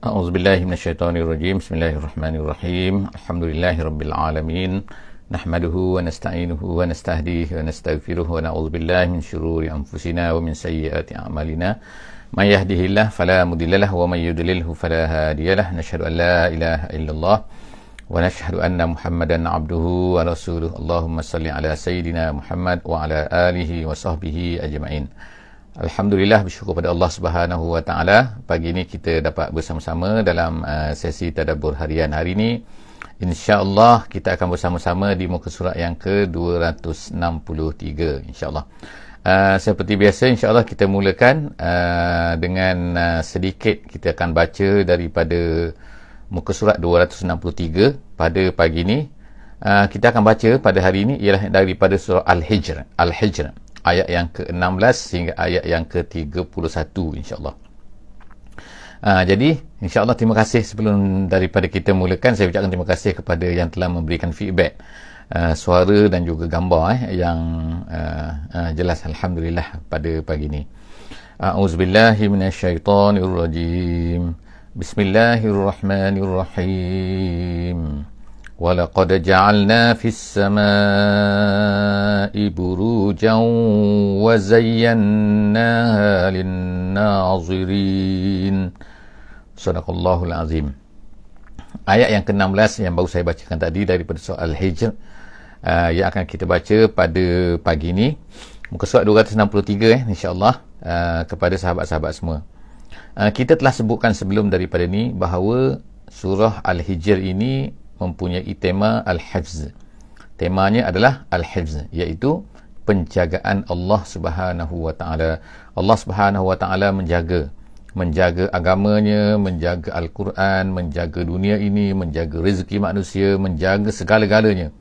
A'udzubillahi minasyaitonirrajim. Bismillahirrahmanirrahim. Alhamdulillahirabbil alamin. Nahmaduhu wa nasta'inuhu wa nastahdihi wa nastaghfiruh wa na'udzubillahi min syururi anfusina wa min sayyiati a'malina. May yahdihillahu fala mudhillalah wa may yudlilhu fala hadiyalah. Nashhadu an la ilaha illallah wa nashhadu anna Muhammadan 'abduhu wa rasuluh. Allahumma shalli ala sayidina Muhammad wa ala alihi wa sahbihi ajma'in. Alhamdulillah, bersyukur pada Allah Subhanahu wa taala. Pagi ini kita dapat bersama-sama dalam sesi tadabbur harian hari ini. Insya-Allah kita akan bersama-sama di muka surat yang ke-263 insya-Allah. Seperti biasa insya-Allah kita mulakan dengan sedikit kita akan baca daripada muka surat 263 pada pagi ini. Kita akan baca pada hari ini ialah daripada surah Al-Hijr. Ayat yang ke-16 hingga ayat yang ke-31 insya-Allah. Jadi insya-Allah terima kasih sebelum daripada kita mulakan, saya ucapkan terima kasih kepada yang telah memberikan feedback suara dan juga gambar yang jelas, alhamdulillah pada pagi ini. A'udzubillahi minasyaitonirrajim. Bismillahirrahmanirrahim. وَلَقَدْ جَعَلْنَا فِي السَّمَاءِ بُرُوجًا وَزَيَّنَّاهَا لِلنَّاظِرِينَ. Sadaqallahul azim. Ayat yang ke-16 yang baru saya bacakan tadi daripada surah Al-Hijr, yang akan kita baca pada pagi ini, muka surat 263 insya-Allah, kepada sahabat-sahabat semua. Kita telah sebutkan sebelum daripada ni bahawa surah Al-Hijr ini mempunyai tema Al-Hifz. Temanya adalah Al-Hifz, iaitu penjagaan Allah Subhanahu wa taala. Allah Subhanahu wa taala menjaga agamanya, menjaga Al-Quran, menjaga dunia ini, menjaga rezeki manusia, menjaga segala-galanya.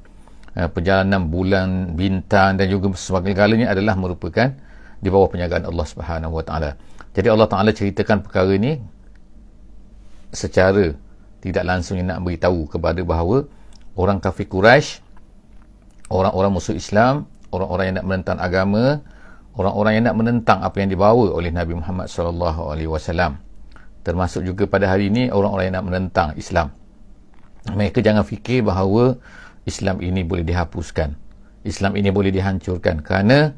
Perjalanan bulan, bintang dan juga segala-galanya adalah merupakan di bawah penjagaan Allah Subhanahu wa taala. Jadi Allah Taala ceritakan perkara ini secara tidak langsung nak beritahu kepada bahawa orang kafir Quraisy, orang-orang musuh Islam, orang-orang yang nak menentang agama, orang-orang yang nak menentang apa yang dibawa oleh Nabi Muhammad SAW, termasuk juga pada hari ini orang-orang yang nak menentang Islam. Mereka jangan fikir bahawa Islam ini boleh dihapuskan, Islam ini boleh dihancurkan, kerana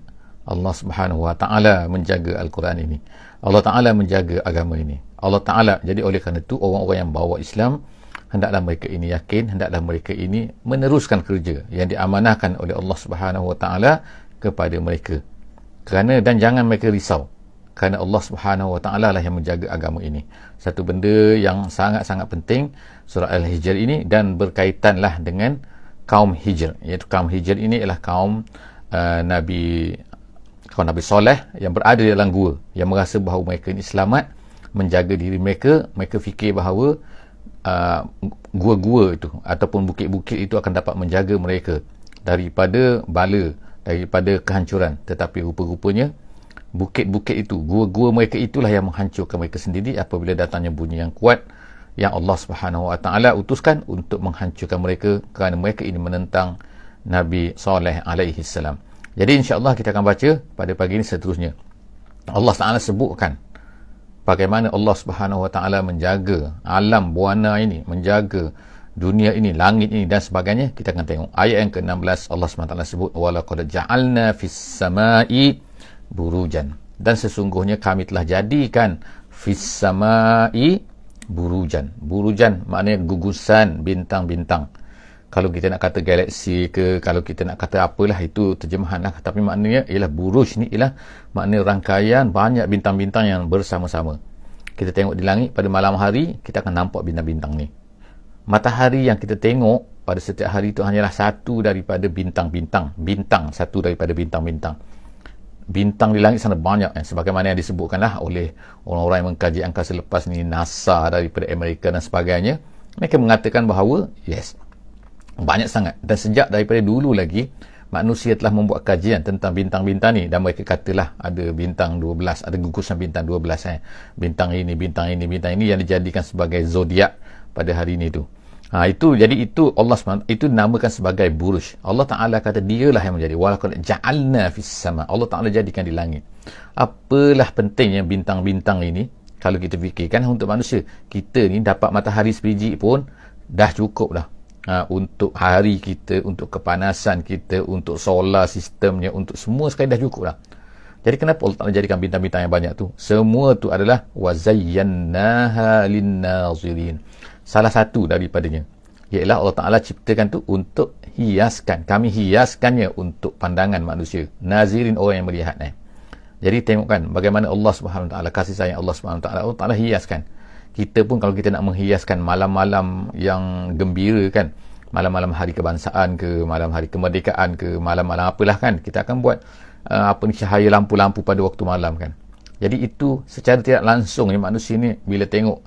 Allah Subhanahu wa taala menjaga Al-Quran ini. Allah Taala menjaga agama ini. Allah Ta'ala, jadi oleh kerana itu orang-orang yang bawa Islam, hendaklah mereka ini yakin, hendaklah mereka ini meneruskan kerja yang diamanahkan oleh Allah Subhanahu Wa Ta'ala kepada mereka. Dan jangan mereka risau, kerana Allah Subhanahu Wa Ta'ala lah yang menjaga agama ini. Satu benda yang sangat-sangat penting surah Al-Hijr ini, dan berkaitanlah dengan kaum Hijr, iaitu kaum Hijr ini ialah kaum Nabi Saleh yang berada di dalam gua, yang merasa bahawa mereka ini selamat, menjaga diri mereka. Mereka fikir bahawa gua-gua itu ataupun bukit-bukit itu akan dapat menjaga mereka daripada bala, daripada kehancuran. Tetapi rupa-rupanya bukit-bukit itu, gua-gua mereka itulah yang menghancurkan mereka sendiri apabila datangnya bunyi yang kuat yang Allah Subhanahu Wa Taala utuskan untuk menghancurkan mereka, kerana mereka ini menentang Nabi Saleh alaihi salam. Jadi insya-Allah kita akan baca pada pagi ini seterusnya. Allah Taala sebutkan bagaimana Allah Subhanahu Wa Taala menjaga alam buana ini, menjaga dunia ini, langit ini dan sebagainya. Kita akan tengok ayat yang ke-16. Allah Subhanahu Wa Taala sebut walaqad ja'alna fis samai burujan, dan sesungguhnya kami telah jadikan fis samai burujan. Burujan maknanya gugusan bintang-bintang. Kalau kita nak kata galaksi ke, kalau kita nak kata apalah, itu terjemahan lah. Tapi maknanya ialah buruj ni ialah makna rangkaian banyak bintang-bintang yang bersama-sama. Kita tengok di langit pada malam hari, kita akan nampak bintang-bintang ni. Matahari yang kita tengok pada setiap hari itu hanyalah satu daripada bintang-bintang. Satu daripada bintang-bintang. Bintang di langit sana banyak, sebagaimana yang disebutkanlah oleh orang-orang yang mengkaji angkasa lepas ni, NASA daripada Amerika dan sebagainya. Mereka mengatakan bahawa yes, banyak sangat. Dan sejak daripada dulu lagi manusia telah membuat kajian tentang bintang-bintang ni, dan mereka katalah ada bintang 12, ada gugusan bintang 12 bintang ini yang dijadikan sebagai zodiak pada hari ini tu. Jadi itu Allah SWT itu dinamakan sebagai buruj. Allah Ta'ala kata dialah yang menjadi walaqad ja'alna fis sama. Allah Ta'ala jadikan di langit. Apalah pentingnya bintang-bintang ini? Kalau kita fikirkan untuk manusia, kita ni dapat matahari sebiji pun dah cukup dah. Untuk hari kita, untuk kepanasan kita, untuk solar sistemnya, untuk semua sekali dah cukup dah. Jadi kenapa Allah Ta'ala jadikan bintang-bintang yang banyak tu? Semua tu adalah وَزَيَّنَّاهَا لِلنَّاظِرِينَ. Salah satu daripadanya ialah Allah Ta'ala ciptakan tu untuk hiaskan. Kami hiaskannya untuk pandangan manusia. Nazirin, orang yang melihat. Jadi tengokkan bagaimana Allah Subhanahu Wa Ta'ala, kasih sayang Allah Subhanahu Wa Ta'ala, Allah Ta'ala hiaskan. Kita pun kalau kita nak menghiaskan malam-malam yang gembira kan, malam-malam hari kebangsaan ke, malam hari kemerdekaan ke, malam-malam apalah kan, kita akan buat cahaya lampu-lampu pada waktu malam kan. Jadi itu secara tidak langsung ni manusia ni bila tengok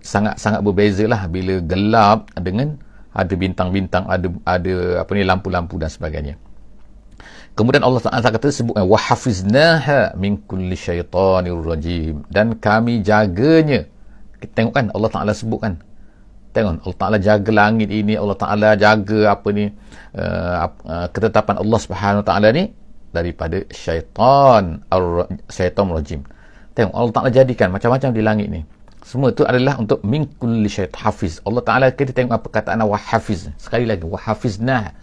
sangat-sangat berbeza lah bila gelap dengan ada bintang-bintang, ada lampu-lampu dan sebagainya. Kemudian Allah Ta'ala kata sebutkan wa hafiznaha min kulli syaitanir rajim, dan kami jaganya. Kita tengok kan Allah Ta'ala sebutkan, tengok Allah Ta'ala jaga langit ini, Allah Ta'ala jaga ketetapan Allah Subhanahu Wa Ta'ala ni daripada syaitan rajim. Tengok Allah Ta'ala jadikan macam-macam di langit ni, semua tu adalah untuk min kulli syaitan hafiz. Allah Ta'ala, kita tengok apa perkataan wa hafiz, sekali lagi wa hafiznaha,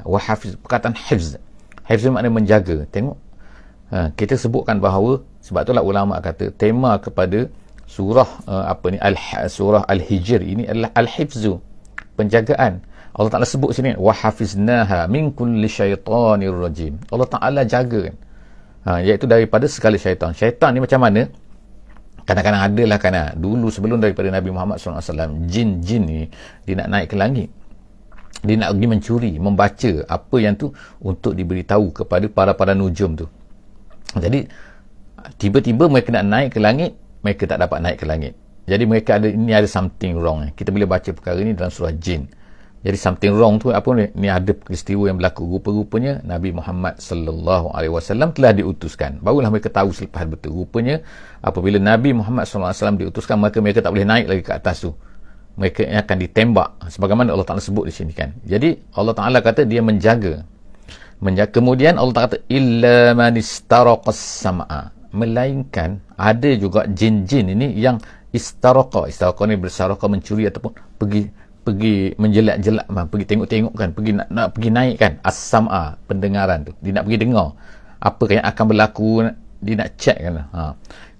wa hafiz, perkataan hifz. Hifz maknanya menjaga. Tengok, kita sebutkan bahawa, sebab itulah ulama kata tema kepada surah surah Al-Hijr ini adalah al-hifzu, penjagaan. Allah Ta'ala sebut sini wa hafiznaha min kulli syaitanir rajim. Allah Ta'ala jaga kan, iaitu daripada segala syaitan. Syaitan ni macam mana? Kadang-kadang adalah kan, dulu sebelum daripada Nabi Muhammad SAW, jin-jin ni dia nak naik ke langit, dia nak pergi mencuri, membaca apa yang tu untuk diberitahu kepada para nujum tu. Jadi tiba-tiba mereka nak naik ke langit, mereka tak dapat naik ke langit. Jadi mereka ada something wrong. Kita boleh baca perkara ni dalam surah Jin. Jadi something wrong tu apa ni? Ni ada peristiwa yang berlaku. Rupa-rupanya Nabi Muhammad sallallahu alaihi wasallam telah diutuskan. Barulah mereka tahu selepas betul. Rupanya apabila Nabi Muhammad sallallahu alaihi wasallam diutuskan, maka mereka tak boleh naik lagi ke atas tu. Mereka akan ditembak sebagaimana Allah Ta'ala sebut di sini kan. Jadi Allah Ta'ala kata dia menjaga. Kemudian Allah Ta'ala kata illa man istaraqas sam'a, melainkan ada juga jin-jin ini yang istaraqa ni bersaraqa, mencuri ataupun pergi menjelak-jelak, pergi tengok-tengok kan, pergi nak pergi naik kan as-sam'a, pendengaran tu, dia nak pergi dengar apa yang akan berlaku, dia nak check kan.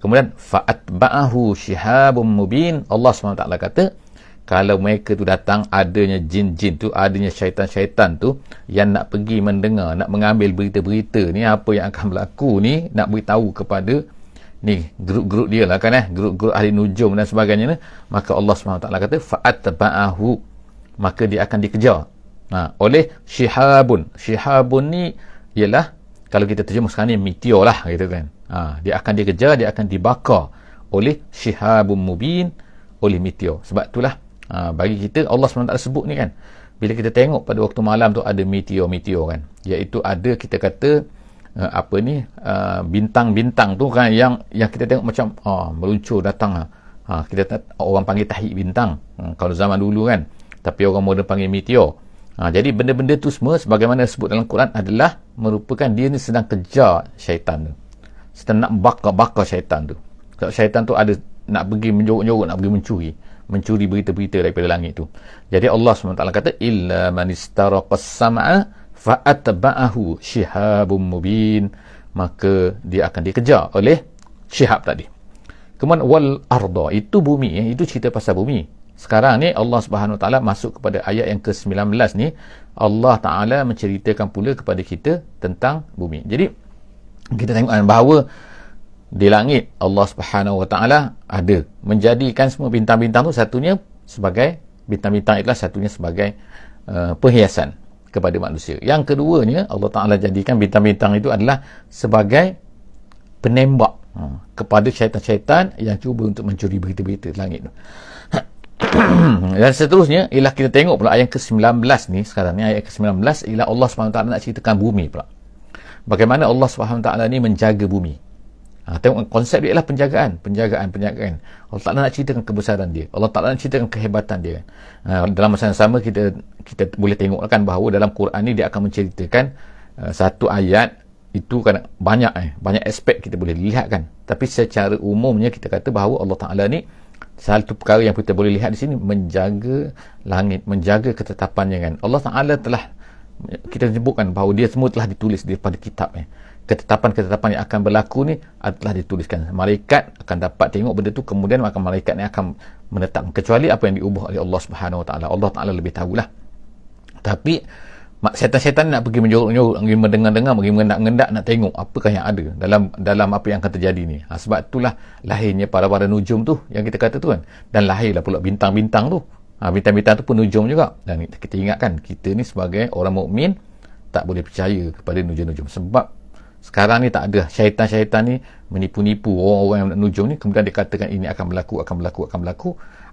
Kemudian fa'atba'ahu shihabun mubin. Allah SWT kata kalau mereka tu datang, adanya jin-jin tu, adanya syaitan-syaitan tu yang nak pergi mendengar, nak mengambil berita-berita ni, apa yang akan berlaku ni, nak beritahu kepada ni grup-grup dia lah kan, grup-grup ahli nujum dan sebagainya ni, maka Allah SWT kata fa'atba'ahu, maka dia akan dikejar oleh shihabun. Shihabun ni ialah, kalau kita terjemah sekarang ni, meteor lah gitu kan. Dia akan dikejar, dia akan dibakar oleh shihabun mubin, oleh meteor. Sebab itulah bagi kita Allah SWT sebut ni kan, bila kita tengok pada waktu malam tu ada meteor kan, iaitu ada kita kata bintang-bintang tu kan, yang kita tengok macam meluncur datang. Kita orang panggil tahi bintang kalau zaman dulu kan, tapi orang moden panggil meteor. Jadi benda-benda tu semua sebagaimana disebut dalam Quran adalah merupakan dia ni sedang kejar syaitan tu, sedang nak bakar syaitan tu. Sebab syaitan tu ada nak pergi menjorok-jorok, nak pergi mencuri berita-berita daripada langit tu. Jadi Allah SWT kata illa man istaraqas sam'a fa'atba'ahu shihabun mubin, maka dia akan dikejar oleh syihab tadi. Kemudian wal arda, itu bumi, itu cerita pasal bumi. Sekarang ni Allah Subhanahu Wa Ta'ala masuk kepada ayat yang ke-19 ni, Allah Ta'ala menceritakan pula kepada kita tentang bumi. Jadi kita tengok bahawa di langit Allah Subhanahu Wa Ta'ala ada menjadikan semua bintang-bintang tu, satunya sebagai bintang-bintang itulah satunya sebagai perhiasan kepada manusia. Yang keduanya Allah Ta'ala jadikan bintang-bintang itu adalah sebagai penembak kepada syaitan-syaitan yang cuba untuk mencuri berita-berita langit tu. Dan seterusnya ialah kita tengok pula ayat ke-19 ni. Sekarang ni ayat ke-19 ialah Allah SWT nak ceritakan bumi pula. Bagaimana Allah SWT ni menjaga bumi. Tengok konsep dia ialah penjagaan. Allah Ta'ala nak ceritakan kebesaran dia, Allah Ta'ala nak ceritakan kehebatan dia. Dalam masa yang sama kita boleh tengokkan bahawa dalam Quran ni dia akan menceritakan satu ayat itu kan banyak aspek kita boleh lihat kan. Tapi secara umumnya kita kata bahawa Allah Ta'ala ni satu perkara yang kita boleh lihat di sini, menjaga langit, menjaga ketetapannya kan. Allah Ta'ala telah, kita sebutkan bahawa dia semua telah ditulis daripada kitab ketetapan-ketetapan yang akan berlaku ni telah dituliskan. Malaikat akan dapat tengok benda tu, kemudian maka malaikat ni akan menetapkan, kecuali apa yang diubah oleh Allah Subhanahu Wa Ta'ala. Allah Ta'ala lebih tahulah. Tapi syaitan-syaitan nak pergi menyorok-nyorok, pergi mendengar-dengar, pergi mengendak-ngendak, nak tengok apakah yang ada dalam apa yang akan terjadi ni. Sebab itulah lahirnya para nujum tu yang kita kata tu kan. Dan lahirlah pula bintang-bintang tu. Bintang-bintang tu pun nujum juga. Dan kita ingatkan, kita ni sebagai orang mukmin tak boleh percaya kepada nujum-nujum. Sebab sekarang ni tak ada syaitan-syaitan ni menipu-nipu orang-orang yang nak nujum ni, kemudian dikatakan ini akan berlaku.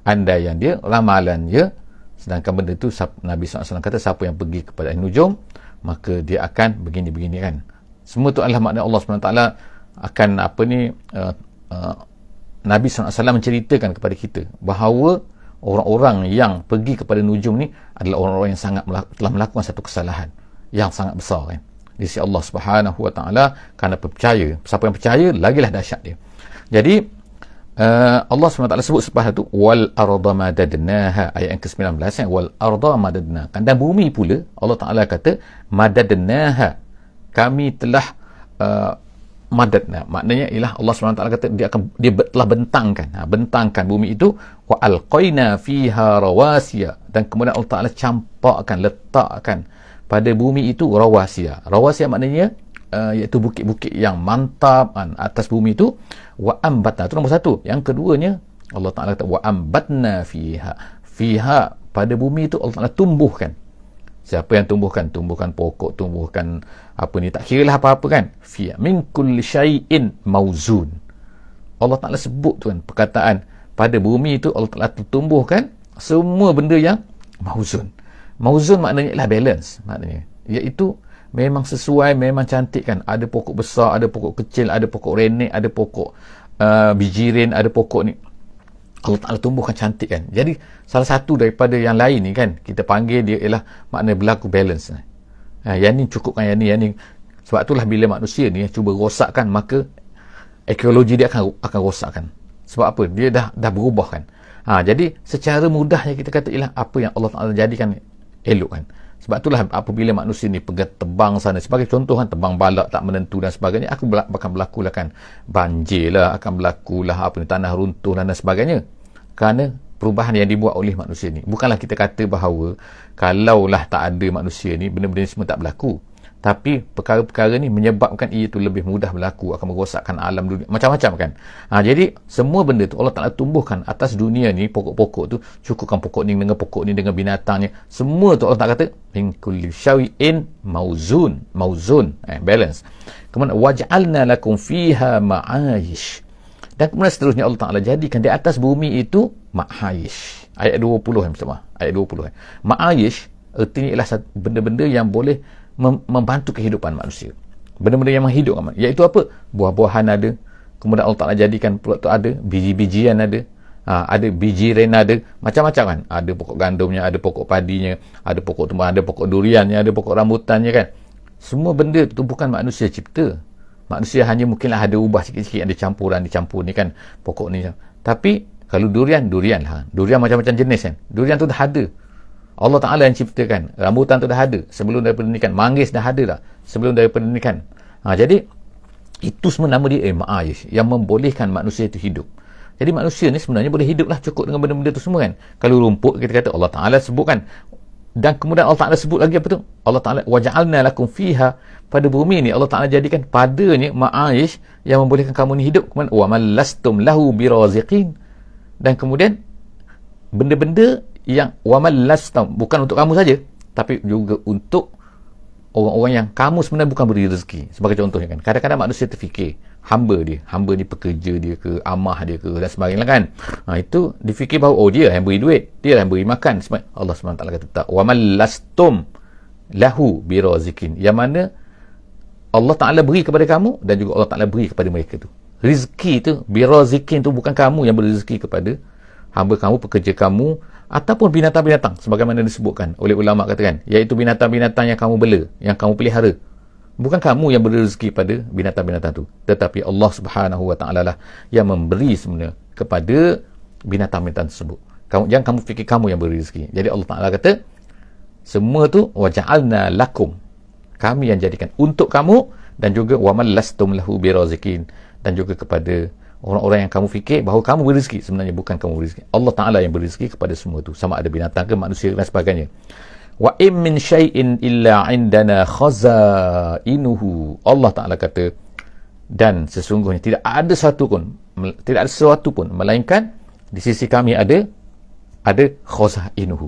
Andai yang dia ramalan dia, sedangkan benda tu Nabi SAW kata siapa yang pergi kepada nujum maka dia akan begini-begini kan. Semua tu adalah makna Allah SWT akan Nabi SAW menceritakan kepada kita bahawa orang-orang yang pergi kepada nujum ni adalah orang-orang yang telah melakukan satu kesalahan yang sangat besar kan di sisi Allah Subhanahu Wa Ta'ala, kerana percaya. Siapa yang percaya lagilah dahsyat dia. Jadi Allah SWT sebut selepas itu wal arda madadnaha, ayat yang ke-19 wal arda madadnaha, dan bumi pula Allah Ta'ala kata madadnaha, kami telah madadna, maknanya ialah Allah SWT kata dia telah bentangkan bumi itu, wa alqaina fiha rawasiya, dan kemudian Allah Ta'ala letakkan pada bumi itu rawasiya maknanya iaitu bukit-bukit yang mantap atas bumi itu. Wa ambatna, itu nombor satu. Yang keduanya Allah Ta'ala kata wa ambatna fiha, pada bumi itu Allah Ta'ala tumbuhkan. Siapa yang tumbuhkan pokok, tumbuhkan apa ni, tak kira lah apa-apa kan. Fiha min kulli syai'in mauzun. Allah Ta'ala sebut tu kan, perkataan pada bumi itu Allah Ta'ala tumbuhkan semua benda yang mauzun. Mauzun maknanya ialah balance, maknanya iaitu memang sesuai, memang cantik kan. Ada pokok besar, ada pokok kecil, ada pokok renek, ada pokok bijirin, ada pokok ni Allah Ta'ala tumbuhkan cantik kan. Jadi salah satu daripada yang lain ni kan, kita panggil dia ialah makna berlaku balance. Yang ni cukupkan, yang ni. Sebab itulah bila manusia ni cuba rosakkan, maka ekologi dia akan rosakkan. Sebab apa? Dia dah berubah kan. Jadi secara mudahnya kita kata ialah apa yang Allah Ta'ala jadikan elok kan. Sebab itulah apabila manusia ni pergi terbang sana, sebagai contoh kan, terbang balak tak menentu dan sebagainya, akan berlaku lah kan banjir lah, akan berlaku lah tanah runtuh dan sebagainya, kerana perubahan yang dibuat oleh manusia ni. Bukanlah kita kata bahawa kalaulah tak ada manusia ni, benda-benda ni semua tak berlaku. Tapi perkara-perkara ni menyebabkan ia tu lebih mudah berlaku, akan merosakkan alam dunia, macam-macam kan. Jadi semua benda tu Allah Ta'ala tumbuhkan atas dunia ni, pokok-pokok tu, cukupkan pokok ni dengan pokok ni dengan binatangnya, semua tu Allah Ta'ala kata min kulli syai'in mauzun, balance. Kemudian waj'alna lakum fiha ma'ayish, dan kemudian seterusnya Allah Ta'ala jadikan di atas bumi itu ma'ayish. Ayat 20 ayat 20 ma'ayish artinya ialah benda-benda yang boleh membantu kehidupan manusia, benda-benda yang menghidupkan, iaitu apa? Buah-buahan ada, kemudian Allah Ta'ala jadikan pula tu ada biji-bijian, ada bijiren, ada macam-macam kan. Ada pokok gandumnya, ada pokok padinya, ada pokok tumbuhan, ada pokok duriannya, ada pokok rambutannya kan. Semua benda tu bukan manusia cipta. Manusia hanya mungkinlah ada ubah sikit-sikit, ada dicampur ni kan pokok ni. Tapi kalau durian lah, durian macam-macam jenis kan. Durian tu dah ada, Allah Ta'ala yang ciptakan. Rambutan tu dah ada sebelum daripada ni kan. Manggis dah ada dah sebelum daripada ni kan. Jadi itu semua nama dia ma'ayish, yang membolehkan manusia itu hidup. Jadi manusia ni sebenarnya boleh hidup lah cukup dengan benda-benda tu semua kan. Kalau rumput kita kata Allah Ta'ala sebutkan, dan kemudian Allah Ta'ala sebut lagi apa tu? Allah Ta'ala waja'alna lakum fiha, pada bumi ni Allah Ta'ala jadikan padanya ma'ayish, yang membolehkan kamu ni hidup. Kemudian wa mallastum lahu biraziqin, dan kemudian benda-benda yang wamal lastam, bukan untuk kamu saja, tapi juga untuk orang-orang yang kamu sebenarnya bukan beri rezeki. Sebagai contohnya kan, kadang-kadang manusia terfikir hamba ni pekerja dia ke, amah dia ke dan sebagainya kan. Itu difikir bahawa dia yang beri duit, dia yang beri makan. Sebab Allah SWT kata tak, wamal lastum lahu birazikin, yang mana Allah Ta'ala beri kepada kamu dan juga Allah Ta'ala beri kepada mereka tu. Rizki tu, birazikin tu, bukan kamu yang beri rezeki kepada hamba kamu, pekerja kamu, ataupun binatang-binatang sebagaimana disebutkan oleh ulama katakan, iaitu binatang-binatang yang kamu bela, yang kamu pelihara. Bukan kamu yang beri rezeki pada binatang-binatang tu, tetapi Allah Subhanahu Wa Taala lah yang memberi sebenarnya kepada binatang-binatang tersebut. Jangan kamu fikir kamu yang beri rezeki. Jadi Allah Taala kata semua tu waja'alna lakum, kami yang jadikan untuk kamu, dan juga wa man lastum lahu birazikin, dan juga kepada orang-orang yang kamu fikir bahawa kamu beri rezeki, sebenarnya bukan kamu beri rezeki. Allah Taala yang beri rezeki kepada semua tu, sama ada binatang ke manusia dan sebagainya. Wa in min syai'in illa indana khazainuhu, Allah Taala kata, dan sesungguhnya tidak ada sesuatu pun melainkan di sisi kami ada khazainuhu.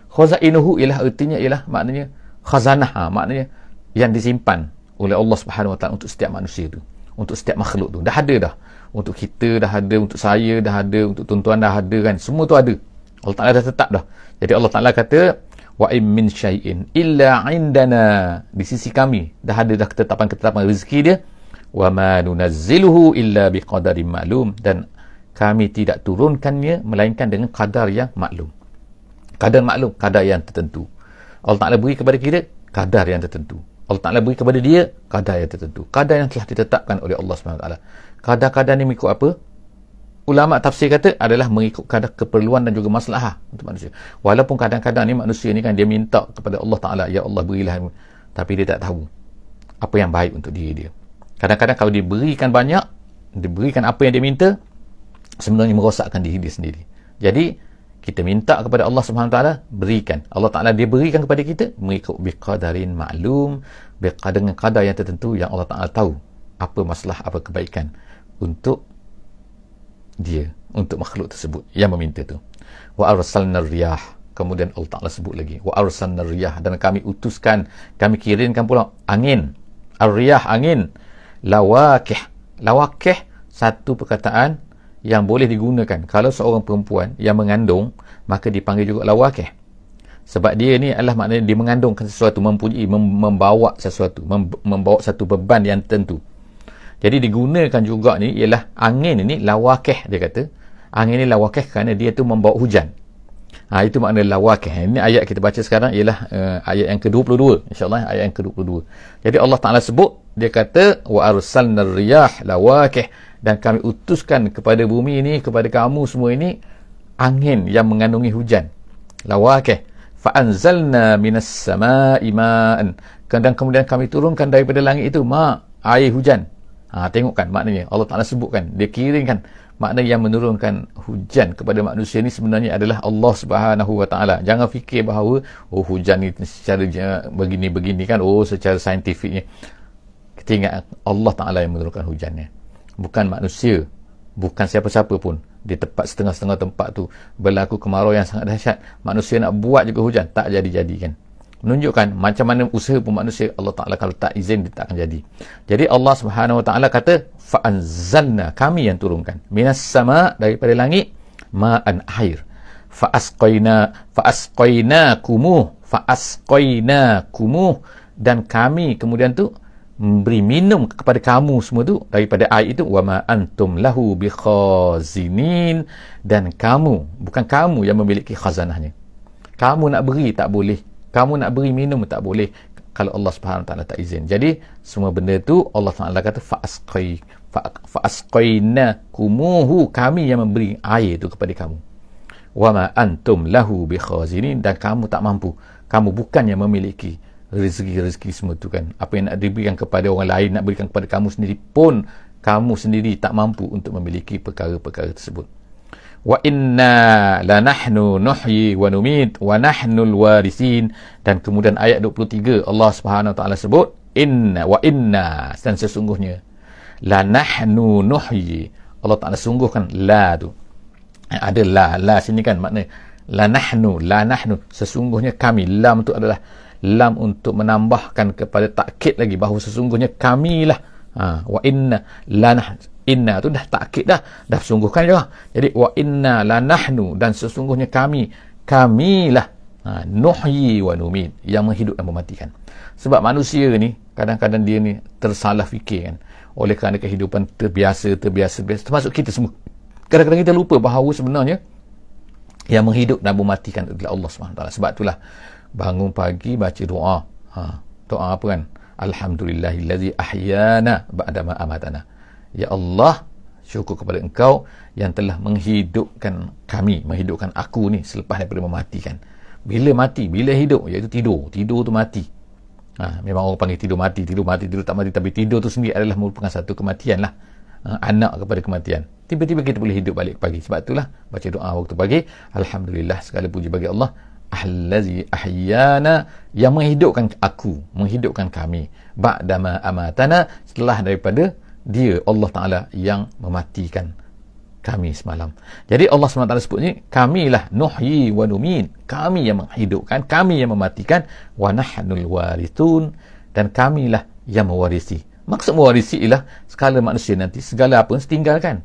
Khazainuhu ialah artinya ialah maknanya khazanah, maknanya yang disimpan oleh Allah Subhanahu Wa Taala untuk setiap manusia tu, untuk setiap makhluk tu. Dah ada dah. Untuk kita dah ada, untuk saya dah ada, untuk tuan-tuan dah ada kan. Semua tu ada. Allah Taala dah tetap dah. Jadi Allah Taala kata wa in min syai'in illa indana, di sisi kami dah ada dah ketetapan-ketetapan rezeki dia. Wa ma nunazziluhu illa biqadarin ma'lum, dan kami tidak turunkannya melainkan dengan kadar yang maklum. Kadar maklum, kadar yang tertentu. Allah Ta'ala beri kepada kita kadar yang tertentu. Allah Ta'ala beri kepada dia kadar yang tertentu. Kadar yang telah ditetapkan oleh Allah SWT. Kadar-kadar ni mengikut apa? Ulama tafsir kata adalah mengikut kadar keperluan dan juga maslahah untuk manusia. Walaupun kadang-kadang ni manusia ni kan dia minta kepada Allah Ta'ala, ya Allah berilah, tapi dia tak tahu apa yang baik untuk diri dia. Kadang-kadang kalau diberikan banyak, diberikan apa yang dia minta, sebenarnya merosakkan diri dia sendiri. Jadi kita minta kepada Allah Subhanahu Taala, berikan. Allah Taala dia berikan kepada kita mengikut biqadarin ma'lum, dengan kadar yang tertentu yang Allah Taala tahu apa masalah, apa kebaikan untuk dia, untuk makhluk tersebut yang meminta tu. Wa arsalna riyah, kemudian Allah Taala sebut lagi wa arsalna riyah, dan kami utuskan, kami kirimkan pula angin. Ar-riyah, angin. Lawakih satu perkataan yang boleh digunakan kalau seorang perempuan yang mengandung, maka dipanggil juga lawakih, sebab dia ni adalah maknanya dia mengandungkan sesuatu, mempunyai, membawa sesuatu, membawa satu beban yang tentu. Jadi digunakan juga ni ialah angin ini lawakih, dia kata angin ni lawakih kerana dia tu membawa hujan. Itu makna lawakih. Ini ayat kita baca sekarang ialah ayat yang ke-22, insya-Allah ayat yang ke-22. Jadi Allah Taala sebut, dia kata wa arsalna riyah lawakih, dan kami utuskan kepada bumi ini, kepada kamu semua ini, angin yang mengandungi hujan. Lawakih. Fa anzalna minas samaa'i ma'an, dan kemudian kami turunkan daripada langit itu air hujan. Tengokkan maknanya Allah Taala sebutkan, dia kirimkan makna yang menurunkan hujan kepada manusia ni sebenarnya adalah Allah Subhanahu Wa Taala. Jangan fikir bahawa hujan ni secara begini-begini kan, secara saintifiknya. Kita ingat Allah Taala yang menurunkan hujannya, bukan manusia, bukan siapa-siapa pun. Di tempat setengah-setengah tempat tu berlaku kemarau yang sangat dahsyat, manusia nak buat juga hujan tak jadi-jadi kan. Menunjukkan macam mana usaha pun manusia, Allah Ta'ala kalau tak izin dia tak akan jadi. Jadi Allah Subhanahu Wa Ta'ala kata fa'anzalna, kami yang turunkan, minas sama, daripada langit, ma'an, air, fa'asqainakumuh, dan kami kemudian tu memberi minum kepada kamu semua tu daripada air itu. Wa ma antum lahu bikhazinin, dan kamu, bukan kamu yang memiliki khazanahnya. Kamu nak beri tak boleh, kamu nak beri minum tak boleh kalau Allah Subhanahu Taala tak izin. Jadi semua benda tu Allah Taala kata fa'asqainakumuhu, kami yang memberi air itu kepada kamu. Wa ma antum lahu bikhazinin, dan kamu tak mampu, kamu bukan yang memiliki rezeki semua tu kan. Apa yang nak diberikan kepada orang lain, nak berikan kepada kamu sendiri pun, kamu sendiri tak mampu untuk memiliki perkara-perkara tersebut. Wa inna lanahnu nuhyi wa numit wa nahnul warisin, dan kemudian ayat 23 Allah Subhanahu Taala sebut inna, dan sesungguhnya lanahnu nuhyi, Allah Taala sungguhkan la tu ada la sini kan, makna lanahnu, sesungguhnya kami. Lam tu adalah lam untuk menambahkan kepada takkid lagi bahawa sesungguhnya kamilah. Wa inna lanah, inna tu dah takkid dah sungguhkan juga. Jadi wa inna lanahnu, dan sesungguhnya kamilah nuhyi wa numit, yang menghidupkan dan mematikan. Sebab manusia ni kadang-kadang dia ni tersalah fikir kan, oleh kerana kehidupan terbiasa, termasuk kita semua. Kadang-kadang kita lupa bahawa sebenarnya yang menghidup dan mematikan adalah Allah SWT. Sebab itulah bangun pagi baca doa. Doa apa kan? Alhamdulillahillazi ahyana ba'dama amatana. Ya Allah, syukur kepada Engkau yang telah menghidupkan kami, menghidupkan aku ni selepas daripada mematikan. Bila mati, bila hidup, iaitu tidur. Tidur tu mati. Memang orang panggil tidur mati, tidur tak mati, tapi tidur tu sendiri adalah merupakan satu kematian lah. Anak kepada kematian. Tiba-tiba kita boleh hidup balik pagi. Sebab itulah baca doa waktu pagi, alhamdulillah, segala puji bagi Allah, allazi ahyana, yang menghidupkan aku, menghidupkan kami, ba'dama amatana, setelah daripada dia Allah Ta'ala yang mematikan kami semalam. Jadi Allah SWT sebut ni, kamilah nuhyi wa numit, kami yang menghidupkan, kami yang mematikan, wa nahnul warithun, dan kamilah yang mewarisi. Maksud mewarisi ialah segala manusia nanti, segala apa setinggalkan.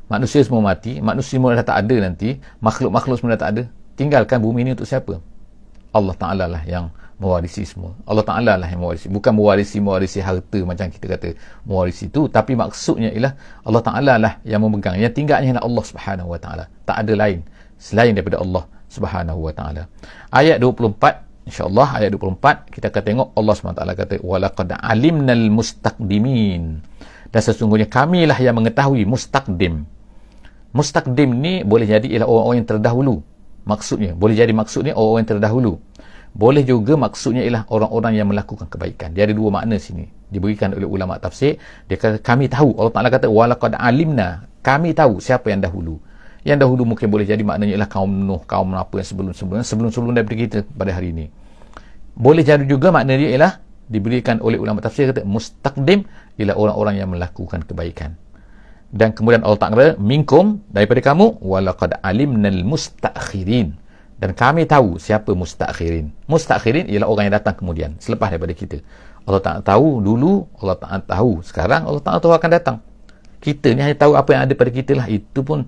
Manusia semua mati, manusia semua dah tak ada nanti, makhluk-makhluk semua dah tak ada. Tinggalkan bumi ini untuk siapa? Allah Ta'ala lah yang mewarisi semua. Allah Ta'ala lah yang mewarisi. Bukan mewarisi harta macam kita kata mewarisi itu, tapi maksudnya ialah Allah Ta'ala lah yang memegang. Yang tinggalnya adalah Allah Subhanahu Wa Ta'ala. Tak ada lain selain daripada Allah Subhanahu Wa Ta'ala. Ayat 24, insyaAllah ayat 24, kita akan tengok Allah SWT kata, walaqad alimnal mustaqdimin, dan sesungguhnya kamilah yang mengetahui. Mustaqdim ni boleh jadi ialah orang-orang yang terdahulu. Maksudnya, boleh jadi maksudnya orang-orang yang terdahulu. Boleh juga maksudnya ialah orang-orang yang melakukan kebaikan. Dia ada dua makna sini. Diberikan oleh ulama tafsir. Dia kata, kami tahu. Allah Ta'ala kata, walaqad alimna. Kami tahu siapa yang dahulu. Yang dahulu mungkin boleh jadi maknanya ialah kaum Nuh, kaum apa yang sebelum-sebelum daripada kita pada hari ini. Boleh jadi juga makna dia ialah diberikan oleh ulama tafsir, kata mustaqdim ialah orang-orang yang melakukan kebaikan. Dan kemudian Allah Ta'ala minkum, daripada kamu, walaqad alimnal mustakhirin, dan kami tahu siapa mustakhirin. Mustakhirin ialah orang yang datang kemudian, selepas daripada kita. Allah Ta'ala tahu dulu, Allah Ta'ala tahu sekarang, Allah Ta'ala tahu akan datang. Kita ni hanya tahu apa yang ada pada kita lah. Itu pun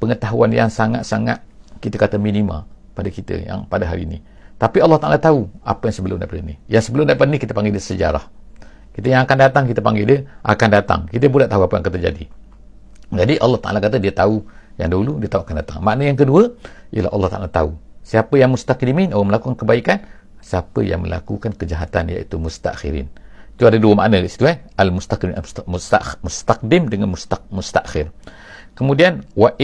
pengetahuan yang sangat-sangat, kita kata minima pada kita yang pada hari ini. Tapi Allah Ta'ala tahu apa yang sebelum daripada ni. Yang sebelum daripada ni kita panggil dia sejarah. Kita yang akan datang, kita panggil dia akan datang. Kita pun tak tahu apa yang akan terjadi. Jadi Allah Ta'ala kata dia tahu yang dulu, dia tahu akan datang. Makna yang kedua ialah Allah Ta'ala tahu siapa yang mustaqdimin, orang melakukan kebaikan, siapa yang melakukan kejahatan, iaitu mustakhirin. Itu ada dua makna di situ, mustaqdim dengan mustakhir. Kemudian wa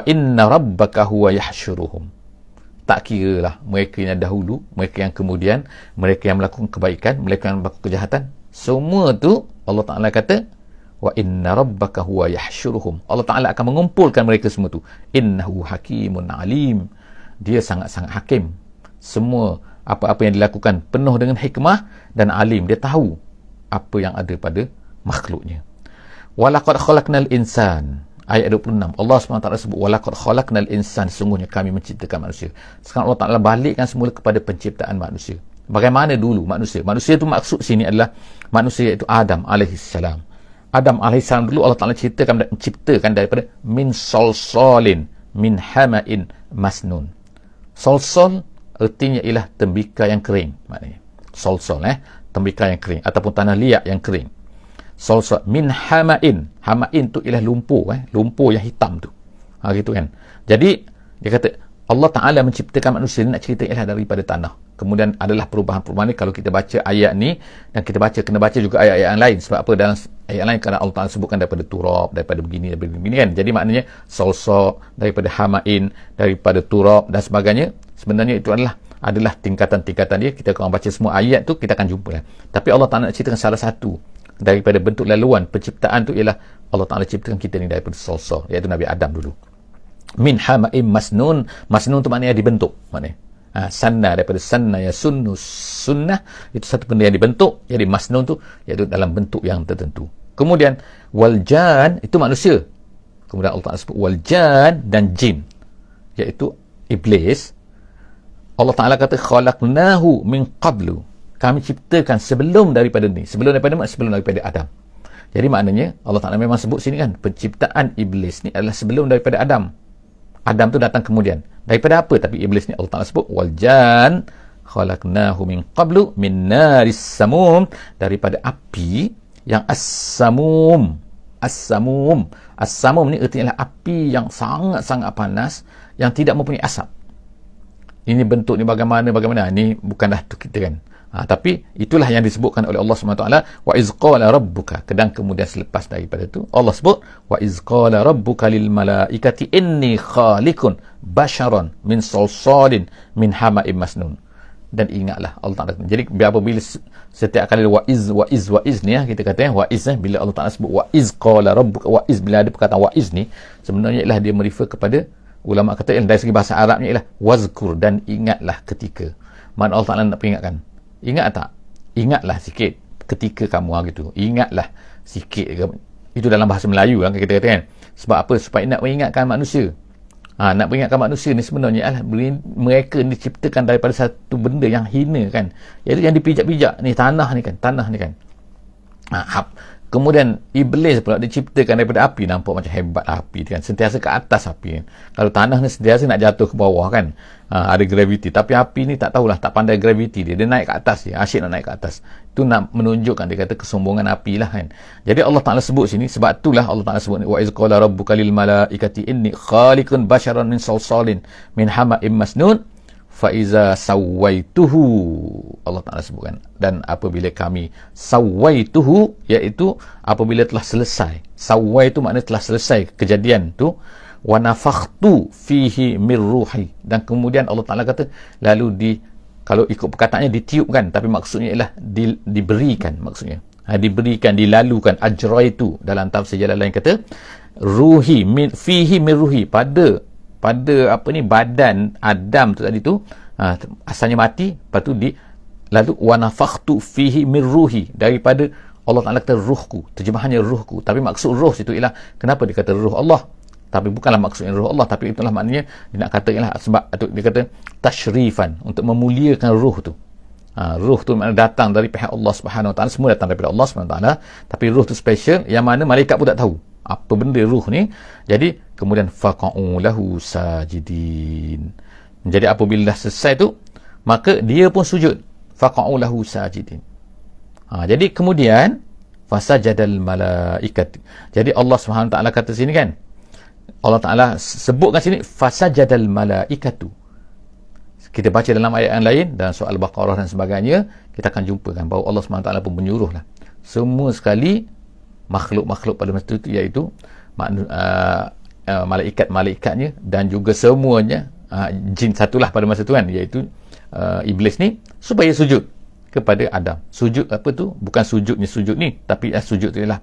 inna rabbaka huwa yahsyuruhum. Tak kira lah mereka yang dahulu, mereka yang kemudian, mereka yang melakukan kebaikan, mereka yang melakukan kejahatan, semua tu Allah Ta'ala kata wa inna rabbaka huwa yahsyuruhum. Allah Ta'ala akan mengumpulkan mereka semua tu. Innahu hakimun alim. Dia sangat-sangat hakim. Semua apa-apa yang dilakukan penuh dengan hikmah dan alim. Dia tahu apa yang ada pada makhluknya. Walaqad khalaqnal insan. Ayat 26. Allah SWT sebut walaqad khalaqnal insan, sesungguhnya kami menciptakan manusia. Sekarang Allah Ta'ala balikkan semula kepada penciptaan manusia. Bagaimana dulu manusia? Manusia itu maksud sini adalah manusia, iaitu Adam alaihissalam. Adam alaihissalam dulu Allah Ta'ala menciptakan daripada min solsolin min hama'in masnun. Solsol artinya ialah tembikar yang kering, maknanya solsol, tembikar yang kering ataupun tanah liat yang kering. Solsol min hama'in. Hama'in tu ialah lumpur, lumpur yang hitam tu. Gitu kan. Jadi dia kata Allah Ta'ala menciptakan manusia, nak cerita ialah daripada tanah. Kemudian adalah perubahan-perubahan ni. Kalau kita baca ayat ni, dan kita kena baca juga ayat-ayat yang lain. Sebab apa? Dalam ayat lain kerana Allah Ta'ala sebutkan daripada turab, daripada begini kan. Jadi maknanya solsol, daripada hama'in, daripada turab dan sebagainya. Sebenarnya itu adalah tingkatan-tingkatan dia. Kita akan baca semua ayat tu, kita akan jumpa. Tapi Allah Ta'ala nak ceritakan salah satu daripada bentuk laluan penciptaan tu ialah Allah Ta'ala ciptakan kita ni daripada solsol, iaitu Nabi Adam dulu. Min hama'im masnun. Masnun tu maknanya dibentuk, maknanya sanna, daripada sanna ya sunnu, sunnah itu satu benda yang dibentuk. Jadi masnun tu iaitu dalam bentuk yang tertentu. Kemudian waljan itu manusia. Kemudian Allah Ta'ala sebut waljan dan jin, iaitu iblis. Allah Ta'ala kata khalaqnahu min qablu, kami ciptakan sebelum daripada ni. Sebelum daripada Adam. Jadi maknanya Allah Ta'ala memang sebut sini kan, penciptaan iblis ni adalah sebelum daripada Adam. Adam tu datang kemudian. Daripada apa? Tapi iblis ni Allah Ta'ala sebut wal jan khalaqnahu min qablu min naris samum, daripada api yang as-samum. As-samum ni artinya api yang sangat-sangat panas, yang tidak mempunyai asap. Ini bentuk ni bagaimana? Ini bukanlah tu kita kan. Tapi itulah yang disebutkan oleh Allah SWT, wa iz qala rabbuka, dan kemudian selepas daripada itu Allah sebut wa iz qala rabbuka lil malaikati inni khaliqun basharan min salsalin min hama'im masnun. Dan ingatlah Allah Ta'ala. Jadi apabila setiap kali wa iz ni kita kata wa iz bila Allah Ta'ala sebut wa iz qala rabbuka, wa iz, bila ada perkataan wa iz ni sebenarnya ialah dia merefer kepada, ulama kata dari segi bahasa Arabnya ialah wazkur, dan ingatlah ketika. Mana Allah Ta'ala nak peringatkan? Ingat tak? Ingatlah sikit ketika kamu gitu. Ingatlah sikit. Itu dalam bahasa Melayu kan kita kata kan. Sebab apa? Supaya nak mengingatkan manusia. Nak mengingatkan manusia ni sebenarnya adalah mereka diciptakan daripada satu benda yang hina kan. Iaitu yang dipijak-pijak ni, tanah ni kan. Kemudian iblis pula diciptakan daripada api. Nampak macam hebat api kan, sentiasa ke atas api kan. Kalau tanah ni sentiasa nak jatuh ke bawah kan, ada graviti. Tapi api ni tak tahulah, tak pandai graviti dia naik ke atas, dia asyik nak naik ke atas. Itu nak menunjukkan, dia kata kesombongan api lah kan. Jadi Allah Ta'ala sebut sini, sebab itulah Allah Ta'ala sebut wa iz qala rabbuka lil malaikati inni khaliqun basharan min salsalin min hama'im masnun fa iza sawaituhu, Allah Ta'ala sebutkan, dan apabila kami sawaituhu, iaitu apabila telah selesai. Sawai itu maknanya telah selesai kejadian tu. Wa nafakhtu fihi mir ruhi, dan kemudian Allah Ta'ala kata lalu kalau ikut perkataannya ditiupkan, tapi maksudnya ialah diberikan, maksudnya diberikan, dilalukan. Ajraitu dalam tafsir Jalalain kata ruhi fihi mir ruhi, pada badan Adam tu tadi tu, asalnya mati, lepas tu lalu wa nafakhtu fihi mir ruhi, daripada Allah Ta'ala kata ruhku, terjemahannya ruhku, tapi maksud ruh situ ialah, kenapa dia kata ruh Allah, tapi bukanlah maksudnya ruh Allah, tapi itulah maknanya dia nak kata ialah sebab dia kata tashrifan, untuk memuliakan ruh tu. Ruh tu maknanya datang dari pihak Allah Subhanahu Wa Taala, semua datang daripada Allah Subhanahu Wa Taala, tapi ruh tu special yang mana malaikat pun tak tahu apa benda ruh ni. Jadi kemudian faqa'u lahu sajidin. Jadi apabila dah selesai tu, maka dia pun sujud. Faqa'u lahu sajidin. Jadi kemudian fasajadal malaikat. Jadi Allah Subhanahu Wa Taala kata sini kan, Allah Ta'ala sebutkan sini fasajadal malaikatu. Kita baca dalam ayat yang lain, dalam surah Al-Baqarah dan sebagainya, kita akan jumpakan bahawa Allah SWT pun menyuruhlah semua sekali makhluk-makhluk pada masa itu, iaitu malaikat-malaikatnya dan juga semuanya jin satulah pada masa itu kan, iaitu iblis ni, supaya sujud kepada Adam. Sujud apa tu? Bukan sujudnya sujud ni, tapi sujud tu ialah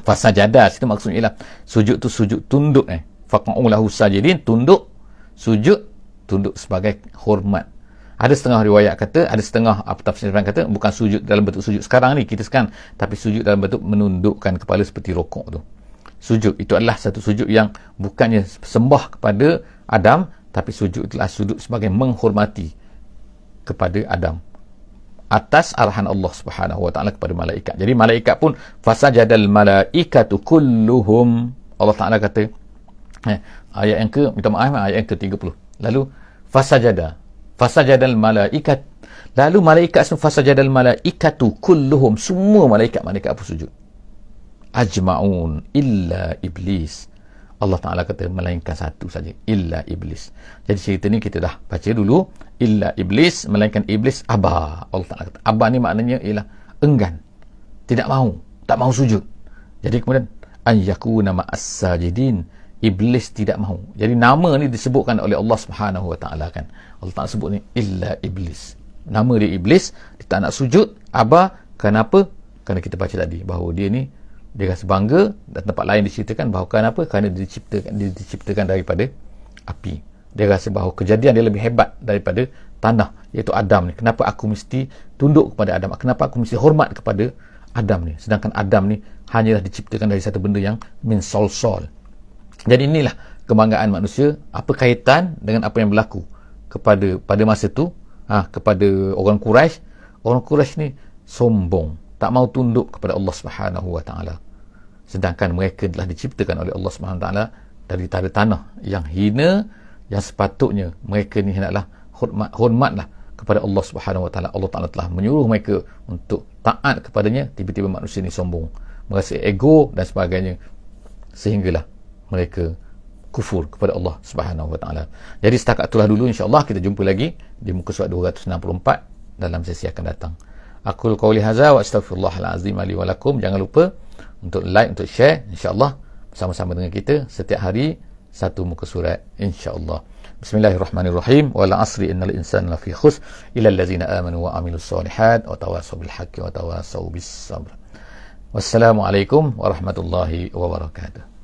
fasajada, situ maksudnya ialah sujud tu sujud tunduk. Faqa'u lahu sajidin, tunduk, sujud, tunduk sebagai hormat. Ada setengah riwayat kata, ada setengah tafsiran kata bukan sujud dalam bentuk sujud sekarang ni kita sekarang, tapi sujud dalam bentuk menundukkan kepala seperti rokok tu. Sujud itu adalah satu sujud yang bukannya sembah kepada Adam, tapi sujud itulah sujud sebagai menghormati kepada Adam atas arahan Allah Subhanahu Wa Taala kepada malaikat. Jadi malaikat pun fasajadal malaikatu kulluhum. Allah Taala kata ayat yang ayat yang ke-30. Lalu fasajadal malaikat. Lalu malaikat semua fasajadal malaikatu kulluhum, semua malaikat pun sujud. Ajma'un illa iblis. Allah Ta'ala kata melainkan satu saja, illa iblis. Jadi cerita ni kita dah baca dulu, illa iblis, melainkan iblis aba. Allah Ta'ala kata aba ni maknanya ialah enggan, tidak mahu, tak mahu sujud. Jadi kemudian an yakuna ma'as sajidin, iblis tidak mahu. Jadi nama ni disebutkan oleh Allah Subhanahu Wa Ta'ala kan. Allah Ta'ala sebut ni illa iblis, nama dia iblis, dia tak nak sujud. Aba, kenapa? Kerana kita baca tadi bahawa dia ni, dia rasa bangga, dan tempat lain diceritakan bahawa kenapa? Kerana dia diciptakan daripada api. Dia rasa bahawa kejadian dia lebih hebat daripada tanah, iaitu Adam ni. Kenapa aku mesti tunduk kepada Adam? Kenapa aku mesti hormat kepada Adam ni? Sedangkan Adam ni hanyalah diciptakan dari satu benda yang min sol-sol. Jadi inilah kebanggaan manusia. Apa kaitan dengan apa yang berlaku pada masa tu kepada orang Quraisy? Orang Quraisy ni sombong, tak mau tunduk kepada Allah Subhanahu Wa Taala. Sedangkan mereka telah diciptakan oleh Allah Subhanahu Wa Taala dari tanah yang hina, yang sepatutnya mereka ni hendaklah hormatlah kepada Allah Subhanahu Wa Taala. Allah Taala telah menyuruh mereka untuk taat kepadanya. Tiba-tiba manusia ni sombong, merasa ego dan sebagainya, sehinggalah mereka kufur kepada Allah Subhanahu Wa Taala. Jadi setakat itulah dulu, insya-Allah kita jumpa lagi di muka surat 264 dalam sesi akan datang. Aqul qauli hadza wa astaghfirullahal azim li wa lakum. Jangan lupa untuk like, untuk share, insya-Allah bersama-sama dengan kita setiap hari satu muka surat, insya-Allah. Bismillahirrahmanirrahim. Wal 'asri innal insana lafi khusr illa allazina amanu wa amilus solihat wa tawassaw bil haqqi wa tawassaw bis sabr. Wassalamualaikum warahmatullahi wabarakatuh.